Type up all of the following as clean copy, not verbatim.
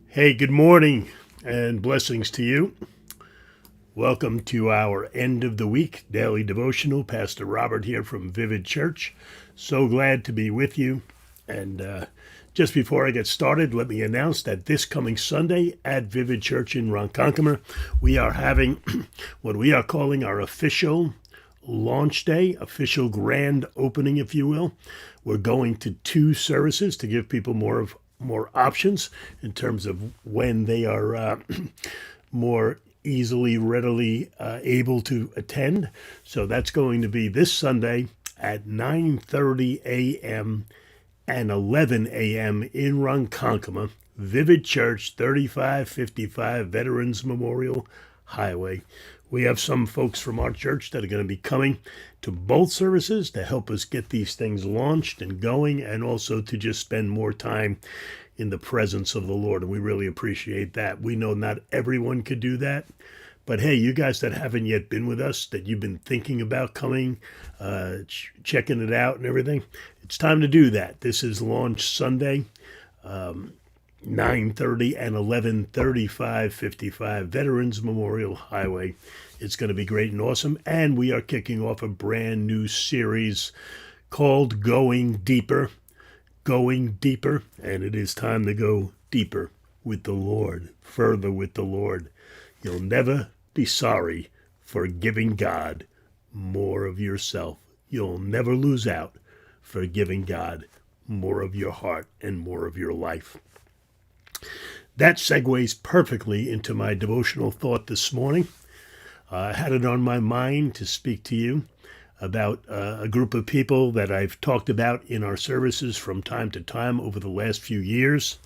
Hey, good morning and blessings to you. Welcome to our end of the week daily devotional. Pastor Robert here from Vivid Church. So glad to be with you. And just before I get started, let me announce that this coming Sunday at Vivid Church in Ronkonkoma, we are having what we are calling our official launch day, official grand opening, if you will. We're going to 2 services to give people more options in terms of when they are more readily able to attend. So that's going to be this Sunday at 9:30 a.m. and 11 a.m. in Ronkonkoma, Vivid Church, 3555 Veterans Memorial Highway. We have some folks from our church that are going to be coming to both services to help us get these things launched and going, and also to just spend more time in the presence of the Lord. And we really appreciate that. We know not everyone could do that. But hey, you guys that haven't yet been with us, that you've been thinking about coming, checking it out and everything, it's time to do that. This is launch Sunday, 9:30 and 11:30, 555 Veterans Memorial Highway. It's going to be great and awesome. And we are kicking off a brand new series called Going Deeper. Going deeper. And it is time to go deeper with the Lord, further with the Lord. You'll never be sorry for giving God more of yourself. You'll never lose out for giving God more of your heart and more of your life. That segues perfectly into my devotional thought this morning. I had it on my mind to speak to you about a group of people that I've talked about in our services from time to time over the last few years.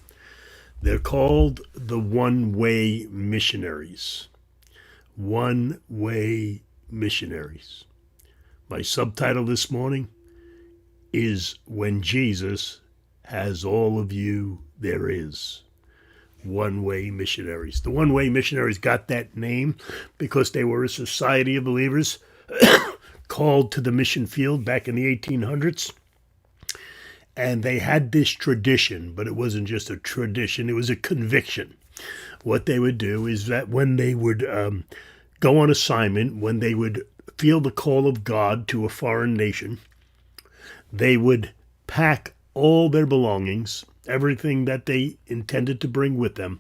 They're called the Way Missionaries. Way Missionaries. My subtitle this morning is When Jesus Has All of You There Is. Way Missionaries. The Way Missionaries got that name because they were a society of believers called to the mission field back in the 1800s. And they had this tradition, but it wasn't just a tradition, it was a conviction. What they would do is that when they would go on assignment, when they would feel the call of God to a foreign nation, they would pack all their belongings, everything that they intended to bring with them,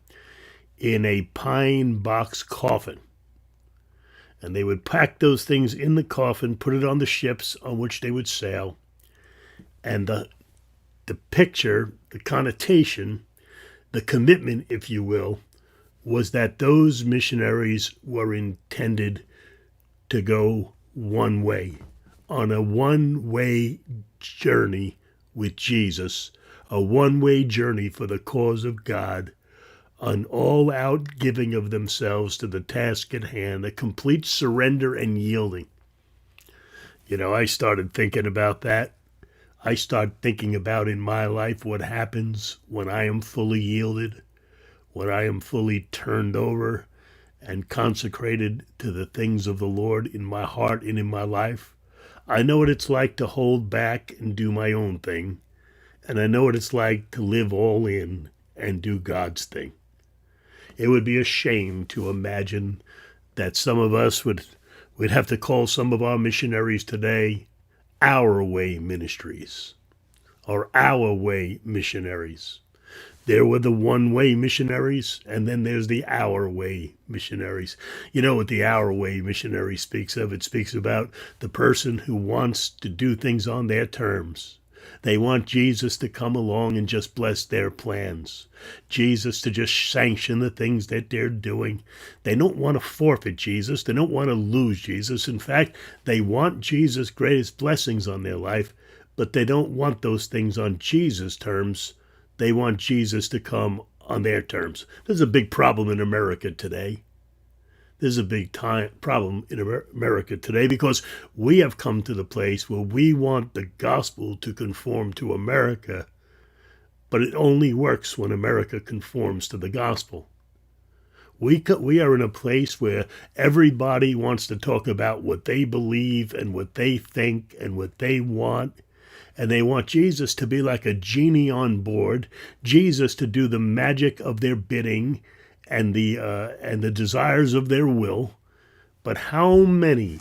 in a pine box coffin. And they would pack those things in the coffin, put it on the ships on which they would sail. And the picture, the connotation, the commitment, if you will, was that those missionaries were intended to go one way, on a one-way journey with Jesus, a one-way journey for the cause of God, an all-out giving of themselves to the task at hand, a complete surrender and yielding. You know, I started thinking about that. I start thinking about in my life what happens when I am fully yielded, when I am fully turned over and consecrated to the things of the Lord in my heart and in my life. I know what it's like to hold back and do my own thing, and I know what it's like to live all in and do God's thing. It would be a shame to imagine that some of us we'd have to call some of our missionaries today Our Way Ministries or Our Way Missionaries. There were the Way Missionaries, and then there's the Our Way Missionaries. You know what the Our Way Missionary speaks of? It speaks about the person who wants to do things on their terms. They want Jesus to come along and just bless their plans. Jesus to just sanction the things that they're doing. They don't want to forfeit Jesus. They don't want to lose Jesus. In fact, they want Jesus' greatest blessings on their life, but they don't want those things on Jesus' terms. They want Jesus to come on their terms. There's a big problem in America today. There's a big problem in America today because we have come to the place where we want the gospel to conform to America, but it only works when America conforms to the gospel. We are in a place where everybody wants to talk about what they believe and what they think and what they want, And they want Jesus to be like a genie on board, Jesus to do the magic of their bidding and the desires of their will. But how many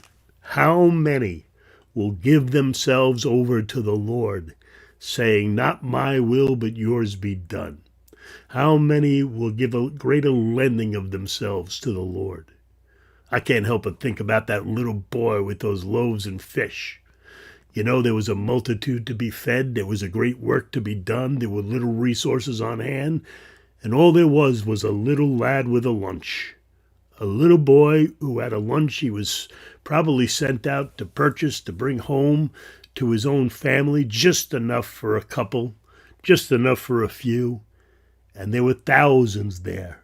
will give themselves over to the Lord, saying, not my will, but yours be done? How many will give a greater lending of themselves to the Lord? I can't help but think about that little boy with those loaves and fish. You know, there was a multitude to be fed. There was a great work to be done. There were little resources on hand. And all there was a little lad with a lunch. A little boy who had a lunch he was probably sent out to purchase, to bring home to his own family, just enough for a couple, just enough for a few. And there were thousands there.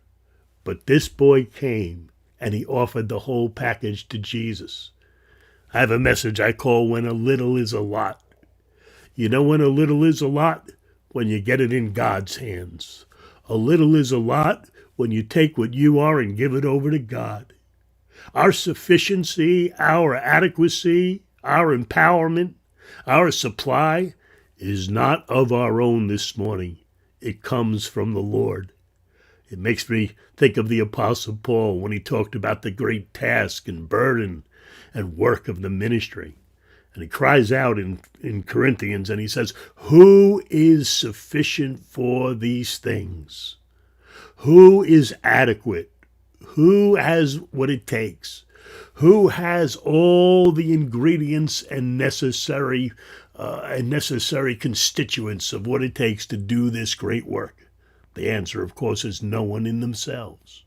But this boy came and he offered the whole package to Jesus. I have a message I call when a little is a lot. You know when a little is a lot? When you get it in God's hands. A little is a lot when you take what you are and give it over to God. Our sufficiency, our adequacy, our empowerment, our supply is not of our own this morning. It comes from the Lord. It makes me think of the Apostle Paul when he talked about the great task and burden and work of the ministry. And he cries out in Corinthians and he says, who is sufficient for these things? Who is adequate? Who has what it takes? Who has all the ingredients and necessary constituents of what it takes to do this great work? The answer, of course, is no one in themselves.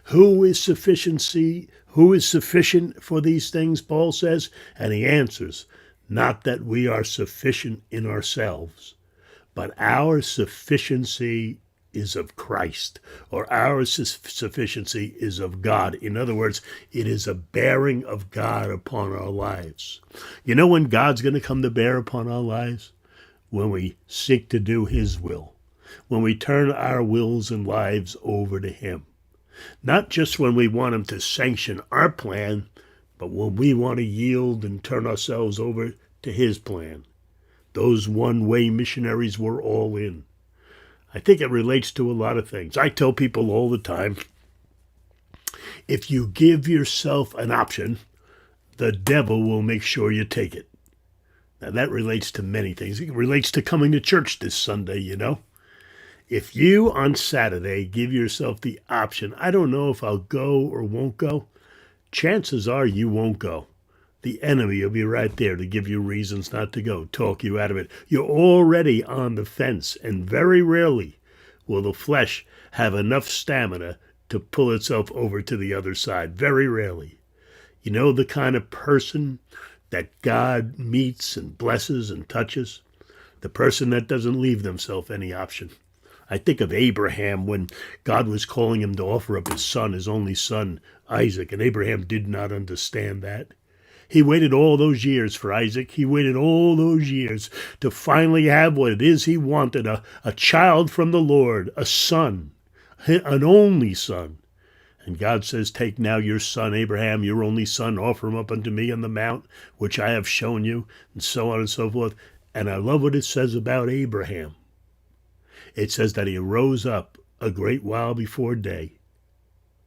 Who is sufficiency? Who is sufficient for these things, Paul says? And he answers, not that we are sufficient in ourselves, but our sufficiency is of Christ, or our sufficiency is of God. In other words, it is a bearing of God upon our lives. You know when God's going to come to bear upon our lives? When we seek to do his will. When we turn our wills and lives over to him. Not just when we want him to sanction our plan, but when we want to yield and turn ourselves over to his plan. Those one-way missionaries were all in. I think it relates to a lot of things. I tell people all the time, if you give yourself an option, the devil will make sure you take it. Now that relates to many things. It relates to coming to church this Sunday, you know. If you on Saturday give yourself the option, I don't know if I'll go or won't go, chances are you won't go. The enemy will be right there to give you reasons not to go, talk you out of it. You're already on the fence, and very rarely will the flesh have enough stamina to pull itself over to the other side. Very rarely. You know the kind of person that God meets and blesses and touches? The person that doesn't leave themselves any option. I think of Abraham when God was calling him to offer up his son, his only son, Isaac, and Abraham did not understand that. He waited all those years for Isaac. He waited all those years to finally have what it is he wanted, a child from the Lord, a son, an only son. And God says, take now your son, Abraham, your only son, offer him up unto me on the mount, which I have shown you, and so on and so forth. And I love what it says about Abraham. It says that he rose up a great while before day,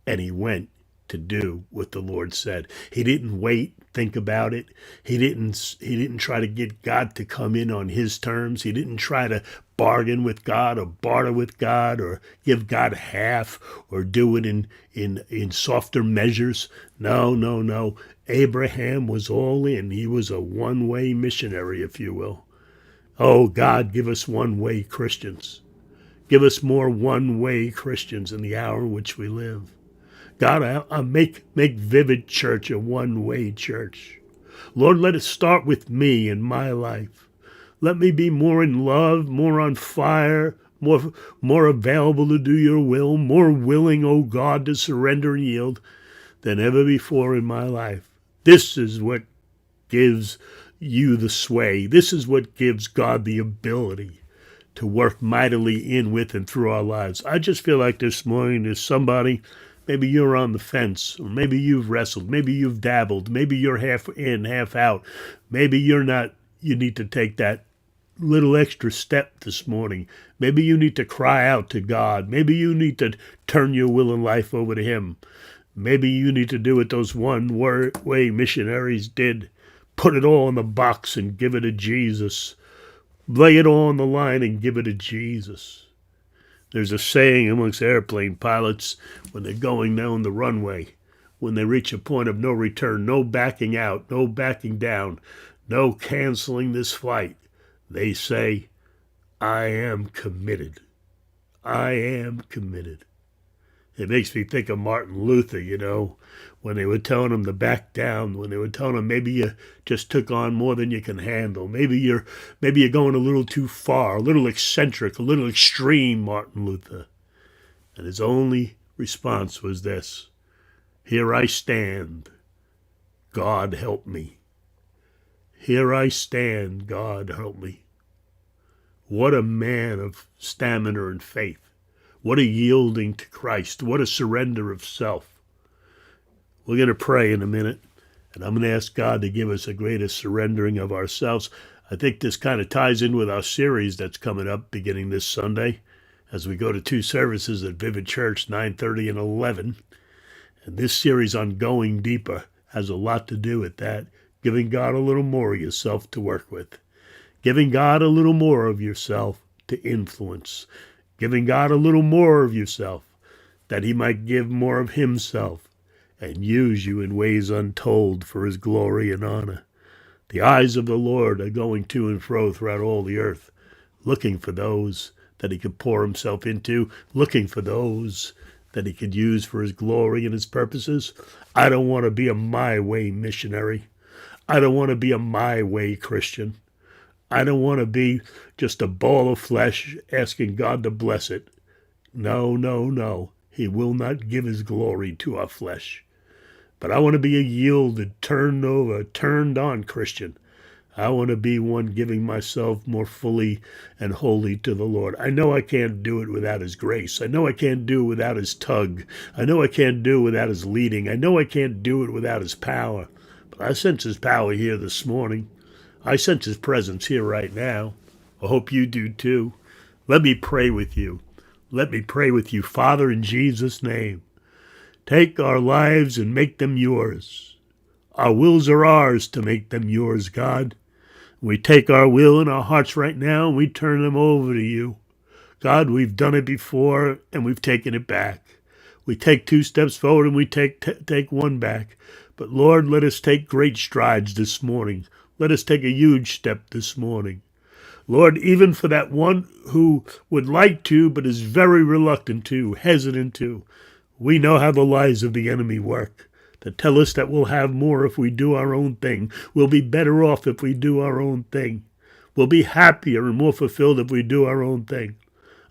and he went to do what the Lord said. He didn't wait, think about it. He didn't try to get God to come in on his terms. He didn't try to bargain with God or barter with God or give God half or do it in softer measures. No. Abraham was all in. He was a one-way missionary, if you will. Oh, God, give us one-way Christians. Give us more one-way Christians in the hour in which we live. God, I make Vivid Church a one-way church. Lord, let it start with me in my life. Let me be more in love, more on fire, more available to do your will, more willing, oh God, to surrender and yield than ever before in my life. This is what gives you the sway. This is what gives God the ability to work mightily in, with, and through our lives. I just feel like this morning there's somebody, maybe you're on the fence, or maybe you've wrestled, maybe you've dabbled, maybe you're half in, half out, maybe you're not, you need to take that little extra step this morning. Maybe you need to cry out to God. Maybe you need to turn your will and life over to Him. Maybe you need to do what those Way Missionaries did. Put it all in the box and give it to Jesus. Lay it all on the line and give it to Jesus. There's a saying amongst airplane pilots when they're going down the runway, when they reach a point of no return, no backing out, no backing down, no canceling this flight. They say, I am committed. I am committed. It makes me think of Martin Luther, when they were telling him to back down, when they were telling him maybe you just took on more than you can handle. Maybe you're going a little too far, a little eccentric, a little extreme, Martin Luther. And his only response was this: here I stand, God help me. Here I stand, God help me. What a man of stamina and faith. What a yielding to Christ. What a surrender of self. We're going to pray in a minute, and I'm going to ask God to give us a greater surrendering of ourselves. I think this kind of ties in with our series that's coming up beginning this Sunday as we go to 2 services at Vivid Church, 9:30 and 11. And this series on Going Deeper has a lot to do with that, giving God a little more of yourself to work with, giving God a little more of yourself to influence, giving God a little more of yourself that He might give more of Himself and use you in ways untold for His glory and honor. The eyes of the Lord are going to and fro throughout all the earth, looking for those that He could pour Himself into, looking for those that He could use for His glory and His purposes. I don't want to be a my way missionary. I don't want to be a my way Christian. I don't want to be just a ball of flesh asking God to bless it. No, no, no. He will not give His glory to our flesh. But I want to be a yielded, turned over, turned on Christian. I want to be one giving myself more fully and wholly to the Lord. I know I can't do it without His grace. I know I can't do it without His tug. I know I can't do it without His leading. I know I can't do it without His power. But I sense His power here this morning. I sense His presence here right now. I hope you do too. Let me pray with you. Let me pray with you. Father, in Jesus' name, take our lives and make them yours. Our wills are ours to make them yours, God. We take our will and our hearts right now and we turn them over to you. God, we've done it before and we've taken it back. We take 2 steps forward and we take 1 back. But Lord, let us take great strides this morning. Let us take a huge step this morning. Lord, even for that one who would like to but is very reluctant to, hesitant to, we know how the lies of the enemy work, that tell us that we'll have more if we do our own thing. We'll be better off if we do our own thing. We'll be happier and more fulfilled if we do our own thing.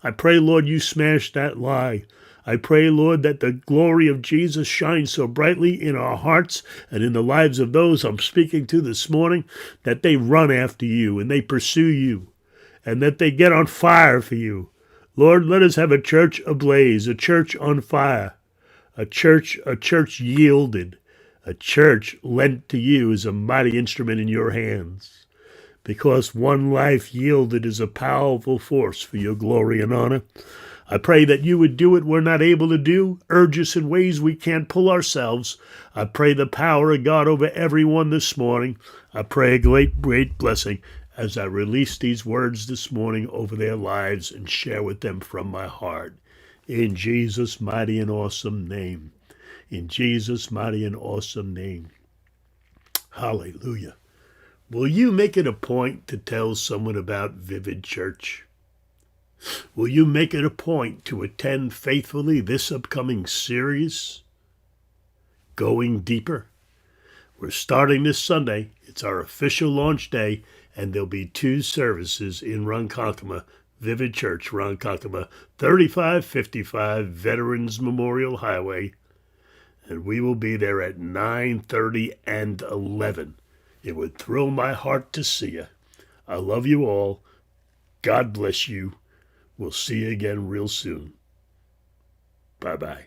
I pray, Lord, you smash that lie. I pray, Lord, that the glory of Jesus shines so brightly in our hearts and in the lives of those I'm speaking to this morning, that they run after you and they pursue you and that they get on fire for you. Lord, let us have a church ablaze, a church on fire, a church yielded, a church lent to you as a mighty instrument in your hands. Because one life yielded is a powerful force for your glory and honor. I pray that you would do what we're not able to do, urge us in ways we can't pull ourselves. I pray the power of God over everyone this morning. I pray a great blessing as I release these words this morning over their lives and share with them from my heart. In Jesus' mighty and awesome name. In Jesus' mighty and awesome name. Hallelujah. Will you make it a point to tell someone about Vivid Church? Will you make it a point to attend faithfully this upcoming series, Going Deeper? We're starting this Sunday. It's our official launch day, and there'll be 2 services in Ronkonkoma, Vivid Church, Ronkonkoma, 3555 Veterans Memorial Highway, and we will be there at 9:30 and 11. It would thrill my heart to see you. I love you all. God bless you. We'll see you again real soon. Bye-bye.